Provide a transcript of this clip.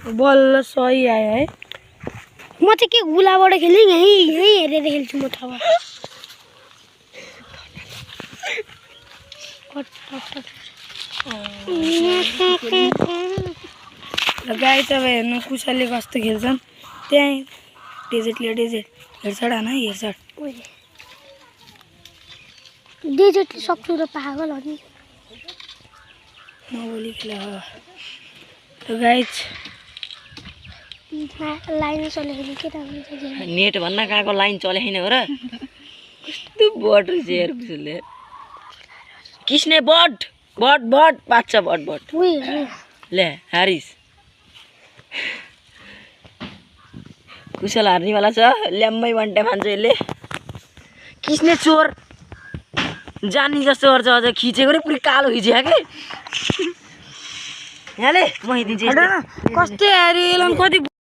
बल्ल सही आयो है। म चाहिँ के गुलाबाट खेलेँ यहीँ हेरेर खेल्छु म त अब गाई त अब हेर्नु कुशलले कस्तो खेल्छन् त्यहीँ डेजर्ट हेर्छड हान हेर्छड डेजर्टले सक्छु र पागल हो नि नबोली खेला त गाइज लाइन चलेको के राम्रो नेट भन्न गएको लाइन चले छैन हो र कस्तो बट रहेछ यार कुशलले किस्ने बट पाच्छ बट ले हारिस कुशल हार्नेवाला छ ल्याम्मै वान टाइम हान्छ यसले किस्ने चोर जानी जस्तो गर्छ अझ खिचेको नि पुरै कालो खिच्यो के यहाँले म दिन्छु कस्तै आयो कति